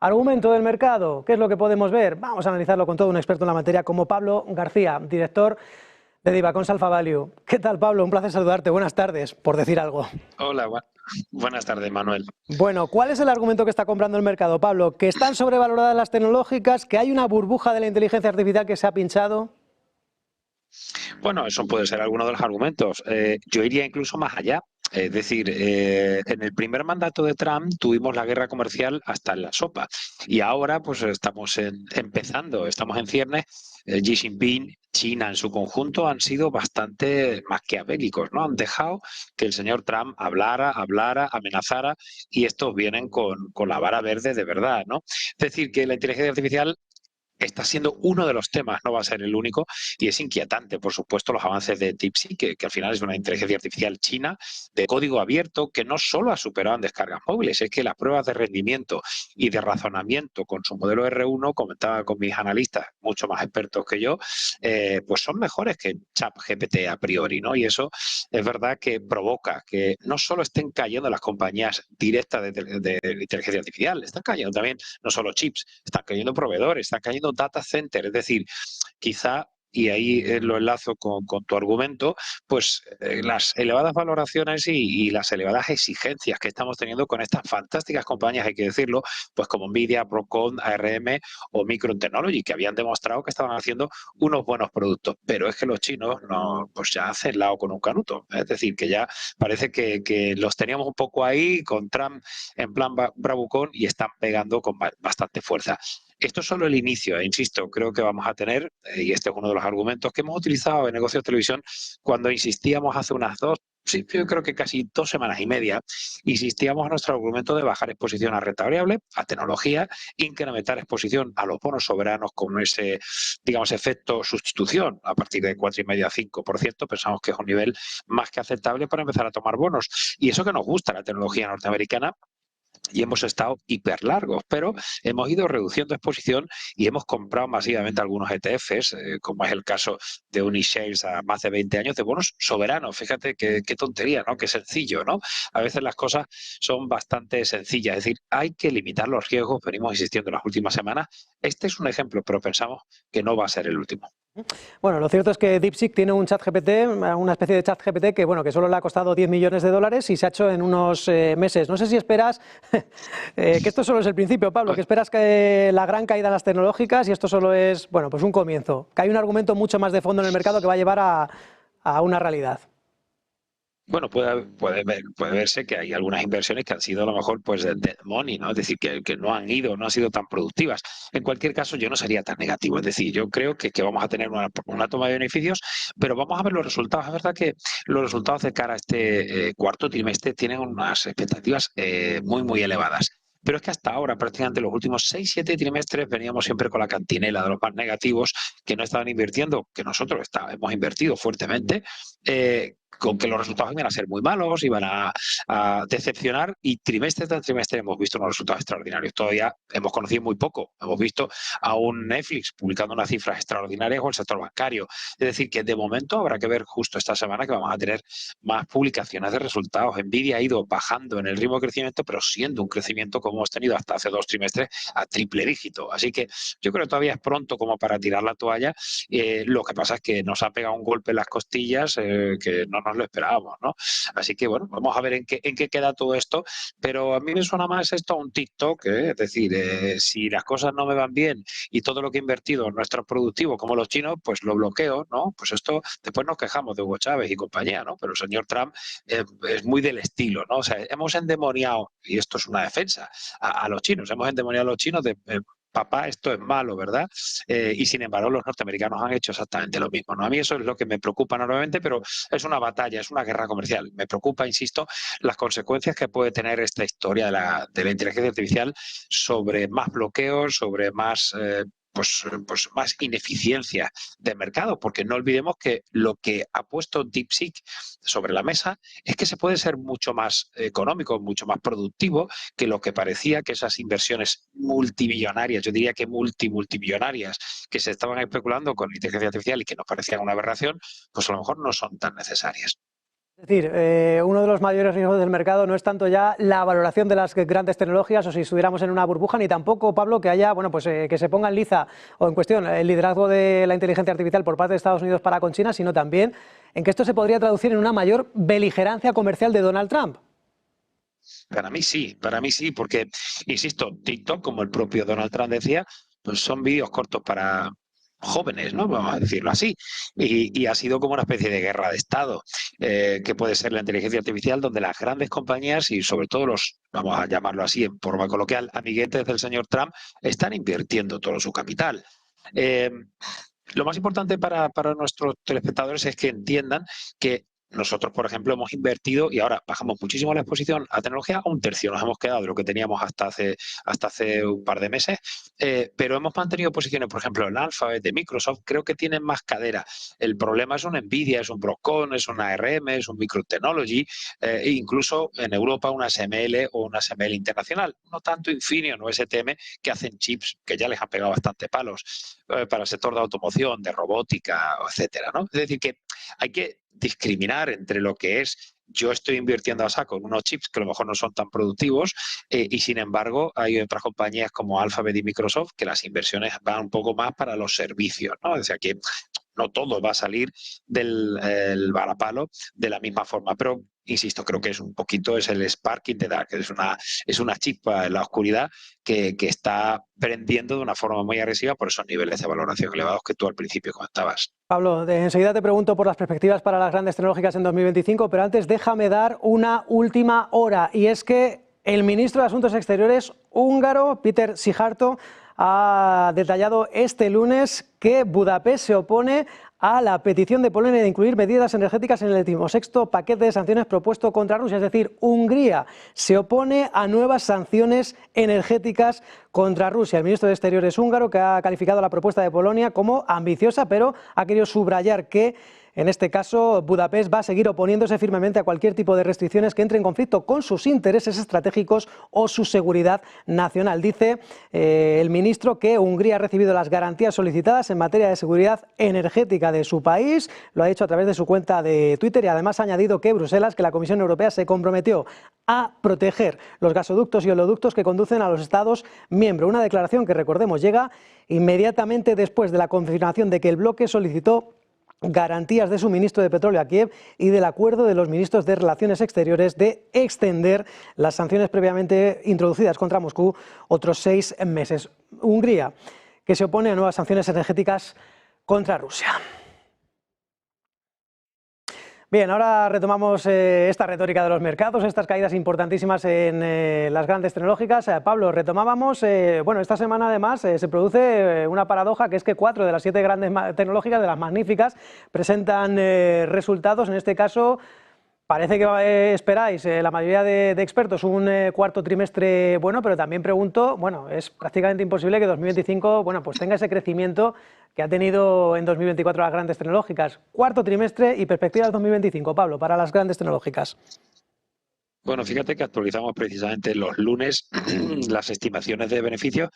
Argumento del mercado, ¿qué es lo que podemos ver? Vamos a analizarlo con todo un experto en la materia como Pablo García, director de Divacons Alpha Value. ¿Qué tal, Pablo? Un placer saludarte. Buenas tardes, por decir algo. Hola, buenas tardes, Manuel. Bueno, ¿cuál es el argumento que está comprando el mercado, Pablo? ¿Que están sobrevaloradas las tecnológicas? ¿Que hay una burbuja de la inteligencia artificial que se ha pinchado? Bueno, eso puede ser alguno de los argumentos. Yo iría incluso más allá. Es decir, en el primer mandato de Trump tuvimos la guerra comercial hasta en la sopa y ahora pues estamos empezando, estamos en ciernes. Xi Jinping, China en su conjunto han sido bastante maquiavélicos, ¿no? Han dejado que el señor Trump hablara, amenazara y estos vienen con la vara verde de verdad, ¿no? Es decir, que la inteligencia artificial está siendo uno de los temas, no va a ser el único, y es inquietante, por supuesto, los avances de DeepSeek, que al final es una inteligencia artificial china de código abierto que no solo ha superado en descargas móviles, es que las pruebas de rendimiento y de razonamiento con su modelo R1, comentaba con mis analistas, mucho más expertos que yo, pues son mejores que ChatGPT a priori, ¿no? Y eso es verdad que provoca que no solo estén cayendo las compañías directas de inteligencia artificial, están cayendo también no solo chips, están cayendo proveedores, están cayendo data centers, es decir, quizá y ahí lo enlazo con tu argumento, pues las elevadas valoraciones y las elevadas exigencias que estamos teniendo con estas fantásticas compañías, hay que decirlo, pues como Nvidia, Broadcom, ARM o Micron Technology, que habían demostrado que estaban haciendo unos buenos productos, pero es que los chinos no, pues ya hacen lao con un canuto, es decir, que ya parece que los teníamos un poco ahí con Trump en plan bravucón y están pegando con bastante fuerza. Esto es solo el inicio, insisto, creo que vamos a tener, y este es uno de los argumentos que hemos utilizado en negocios de televisión cuando insistíamos hace unas sí, yo creo que casi 2 semanas y media, insistíamos en nuestro argumento de bajar exposición a renta variable, a tecnología, incrementar exposición a los bonos soberanos con ese, digamos, efecto sustitución a partir de 4,5 a 5%, pensamos que es un nivel más que aceptable para empezar a tomar bonos. Y eso que nos gusta la tecnología norteamericana, y hemos estado hiper largos, pero hemos ido reduciendo exposición y hemos comprado masivamente algunos ETFs, como es el caso de Unishares a más de 20 años de bonos soberanos. Fíjate qué tontería, ¿no? Qué sencillo, ¿no? A veces las cosas son bastante sencillas, es decir, hay que limitar los riesgos, venimos insistiendo en las últimas semanas. Este es un ejemplo, pero pensamos que no va a ser el último. Bueno, lo cierto es que DeepSeek tiene un ChatGPT, una especie de ChatGPT que, bueno, que solo le ha costado 10 millones de dólares y se ha hecho en unos meses. No sé si esperas que esto solo es el principio, Pablo, que esperas que la gran caída en las tecnológicas y esto solo es, bueno, pues un comienzo, que hay un argumento mucho más de fondo en el mercado que va a llevar a una realidad. Bueno, puede verse que hay algunas inversiones que han sido a lo mejor pues de dead money, ¿no? Es decir, que no han ido, no han sido tan productivas. En cualquier caso, yo no sería tan negativo. Es decir, yo creo que vamos a tener una toma de beneficios, pero vamos a ver los resultados. Es verdad que los resultados de cara a este cuarto trimestre tienen unas expectativas muy elevadas. Pero es que hasta ahora, prácticamente los últimos 6, 7 trimestres, veníamos siempre con la cantinela de los más negativos que no estaban invirtiendo, que nosotros hemos invertido fuertemente, con que los resultados iban a ser muy malos, iban a decepcionar y trimestre tras trimestre hemos visto unos resultados extraordinarios. Todavía hemos conocido muy poco. Hemos visto a un Netflix publicando unas cifras extraordinarias o el sector bancario. Es decir, que de momento habrá que ver justo esta semana que vamos a tener más publicaciones de resultados. Nvidia ha ido bajando en el ritmo de crecimiento, pero siendo un crecimiento como hemos tenido hasta hace 2 trimestres a triple dígito. Así que yo creo que todavía es pronto como para tirar la toalla. Lo que pasa es que nos ha pegado un golpe en las costillas que no nos lo esperábamos, ¿no? Así que bueno, vamos a ver en qué queda todo esto, pero a mí me suena más esto a un TikTok, es decir, si las cosas no me van bien y todo lo que he invertido no es tan productivo como los chinos, pues lo bloqueo, ¿no? Pues esto, después nos quejamos de Hugo Chávez y compañía, ¿no? Pero el señor Trump es muy del estilo, ¿no? O sea, hemos endemoniado, y esto es una defensa, a los chinos, hemos endemoniado a los chinos de papá, esto es malo, ¿verdad? Y sin embargo, los norteamericanos han hecho exactamente lo mismo, ¿no? A mí eso es lo que me preocupa normalmente, pero es una batalla, es una guerra comercial. Me preocupa, insisto, las consecuencias que puede tener esta historia de la inteligencia artificial sobre más bloqueos, sobre más pues más ineficiencia de mercado, porque no olvidemos que lo que ha puesto DeepSeek sobre la mesa es que se puede ser mucho más económico, mucho más productivo que lo que parecía que esas inversiones multimillonarias, yo diría que multimillonarias, que se estaban especulando con inteligencia artificial y que nos parecían una aberración, pues a lo mejor no son tan necesarias. Es decir, uno de los mayores riesgos del mercado no es tanto ya la valoración de las grandes tecnologías o si estuviéramos en una burbuja, ni tampoco, Pablo, que haya, bueno, pues que se ponga en liza o en cuestión el liderazgo de la inteligencia artificial por parte de Estados Unidos para con China, sino también en que esto se podría traducir en una mayor beligerancia comercial de Donald Trump. Para mí sí, porque, insisto, TikTok, como el propio Donald Trump decía, pues son vídeos cortos para jóvenes, ¿no? Vamos a decirlo así. Y ha sido como una especie de guerra de Estado, que puede ser la inteligencia artificial, donde las grandes compañías y sobre todo los, vamos a llamarlo así en forma coloquial, amiguetes del señor Trump, están invirtiendo todo su capital. Eh, lo más importante para nuestros telespectadores es que entiendan que nosotros, por ejemplo, hemos invertido y ahora bajamos muchísimo la exposición a tecnología, a un tercio nos hemos quedado de lo que teníamos hasta hace un par de meses, pero hemos mantenido posiciones, por ejemplo, en Alphabet, de Microsoft, creo que tienen más cadera. El problema es un Nvidia, es un Broadcom, es una ARM, es un Microtechnology, e incluso en Europa una SML o una SML internacional, no tanto Infineon o STM, que hacen chips que ya les han pegado bastante palos para el sector de automoción, de robótica, etcétera, ¿no? Es decir, que hay que discriminar entre lo que es yo estoy invirtiendo a saco en unos chips que a lo mejor no son tan productivos y sin embargo hay otras compañías como Alphabet y Microsoft que las inversiones van un poco más para los servicios, ¿no? O sea que no todo va a salir del varapalo de la misma forma, pero insisto, creo que es un poquito, es el spark in the dark, es una chispa en la oscuridad que está prendiendo de una forma muy agresiva por esos niveles de valoración elevados que tú al principio comentabas. Pablo, enseguida te pregunto por las perspectivas para las grandes tecnológicas en 2025, pero antes déjame dar una última hora, y es que el ministro de Asuntos Exteriores húngaro, Péter Szijjártó, ha detallado este lunes que Budapest se opone a la petición de Polonia de incluir medidas energéticas en el 16º paquete de sanciones propuesto contra Rusia. Es decir, Hungría se opone a nuevas sanciones energéticas contra Rusia. El ministro de Exteriores húngaro, que ha calificado la propuesta de Polonia como ambiciosa, pero ha querido subrayar que en este caso, Budapest va a seguir oponiéndose firmemente a cualquier tipo de restricciones que entre en conflicto con sus intereses estratégicos o su seguridad nacional. Dice el ministro que Hungría ha recibido las garantías solicitadas en materia de seguridad energética de su país. Lo ha dicho a través de su cuenta de Twitter y además ha añadido que Bruselas, que la Comisión Europea se comprometió a proteger los gasoductos y oleoductos que conducen a los Estados miembros. Una declaración que, recordemos, llega inmediatamente después de la confirmación de que el bloque solicitó garantías de suministro de petróleo a Kiev y del acuerdo de los ministros de Relaciones Exteriores de extender las sanciones previamente introducidas contra Moscú otros 6 meses. Hungría, que se opone a nuevas sanciones energéticas contra Rusia. Bien, ahora retomamos esta retórica de los mercados, estas caídas importantísimas en las grandes tecnológicas. Pablo, retomábamos, bueno, esta semana además se produce una paradoja, que es que 4 de las 7 grandes tecnológicas, de las magníficas, presentan resultados, en este caso. Parece que esperáis, la mayoría de expertos, un cuarto trimestre bueno, pero también pregunto, bueno, es prácticamente imposible que 2025, bueno, pues tenga ese crecimiento que ha tenido en 2024 las grandes tecnológicas. Cuarto trimestre y perspectivas 2025, Pablo, para las grandes tecnológicas. Bueno, fíjate que actualizamos precisamente los lunes las estimaciones de beneficios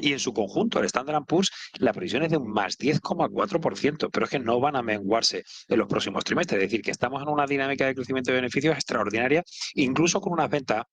y en su conjunto el Standard & Poor's la previsión es de un más 10,4%, pero es que no van a menguarse en los próximos trimestres, es decir, que estamos en una dinámica de crecimiento de beneficios extraordinaria, incluso con unas ventas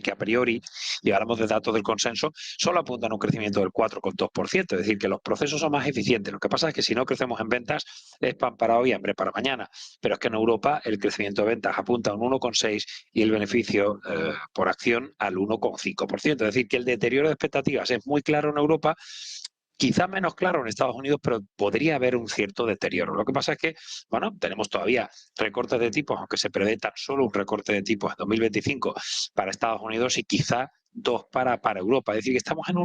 que a priori, y hablamos de datos del consenso, solo apuntan a un crecimiento del 4,2%, es decir, que los procesos son más eficientes. Lo que pasa es que si no crecemos en ventas, es pan para hoy, hambre para mañana. Pero es que en Europa el crecimiento de ventas apunta a un 1,6% y el beneficio por acción al 1,5%. Es decir, que el deterioro de expectativas es muy claro en Europa, quizá menos claro en Estados Unidos, pero podría haber un cierto deterioro. Lo que pasa es que, bueno, tenemos todavía recortes de tipos, aunque se prevé tan solo un recorte de tipos en 2025 para Estados Unidos y quizá 2 para Europa. Es decir, que estamos en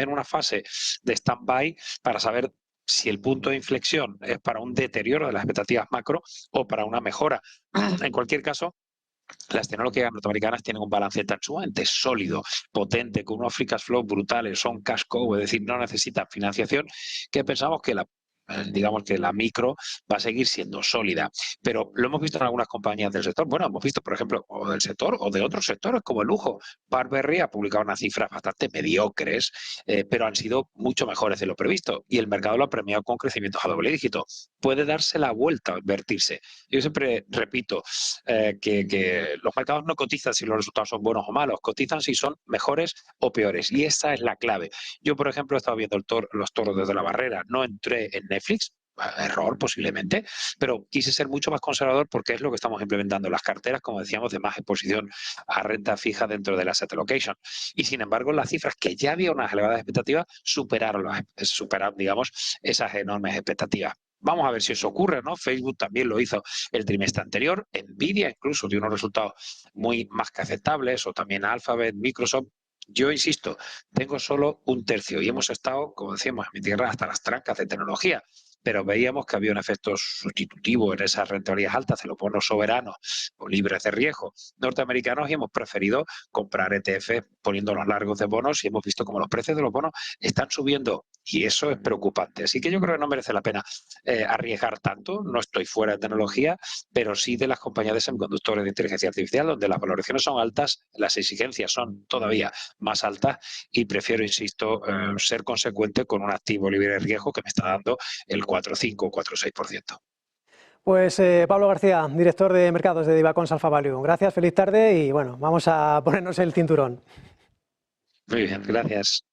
una fase de stand-by para saber si el punto de inflexión es para un deterioro de las expectativas macro o para una mejora. En cualquier caso, las tecnologías norteamericanas tienen un balance tan sumamente sólido, potente, con unos free cash flow brutales, son cash cow, es decir, no necesitan financiación, que pensamos que digamos que la micro va a seguir siendo sólida. Pero lo hemos visto en algunas compañías del sector. Bueno, hemos visto, por ejemplo, o del sector o de otros sectores como el lujo. Burberry ha publicado unas cifras bastante mediocres, pero han sido mucho mejores de lo previsto. Y el mercado lo ha premiado con crecimientos a doble dígito. Puede darse la vuelta, invertirse. Yo siempre repito que los mercados no cotizan si los resultados son buenos o malos, cotizan si son mejores o peores. Y esa es la clave. Yo, por ejemplo, he estado viendo los toros desde la barrera. No entré en Netflix, error posiblemente, pero quise ser mucho más conservador porque es lo que estamos implementando las carteras, como decíamos, de más exposición a renta fija dentro de la asset allocation. Y sin embargo, las cifras que ya había unas elevadas expectativas superaron, digamos, esas enormes expectativas. Vamos a ver si eso ocurre, ¿no? Facebook también lo hizo el trimestre anterior, Nvidia incluso dio unos resultados muy más que aceptables, o también Alphabet, Microsoft. Yo insisto, tengo solo un tercio y hemos estado, como decíamos, en mi tierra hasta las trancas de tecnología, pero veíamos que había un efecto sustitutivo en esas rentabilidades altas de los bonos soberanos o libres de riesgo norteamericanos y hemos preferido comprar ETF poniendo los largos de bonos y hemos visto como los precios de los bonos están subiendo y eso es preocupante. Así que yo creo que no merece la pena arriesgar tanto. No estoy fuera de tecnología, pero sí de las compañías de semiconductores de inteligencia artificial, donde las valoraciones son altas, las exigencias son todavía más altas y prefiero, insisto, ser consecuente con un activo libre de riesgo que me está dando el 4,5 o 4,6%. Pues Pablo García, director de mercados de Divacons Alpha Value. Gracias, feliz tarde y bueno, vamos a ponernos el cinturón. Muy bien, gracias.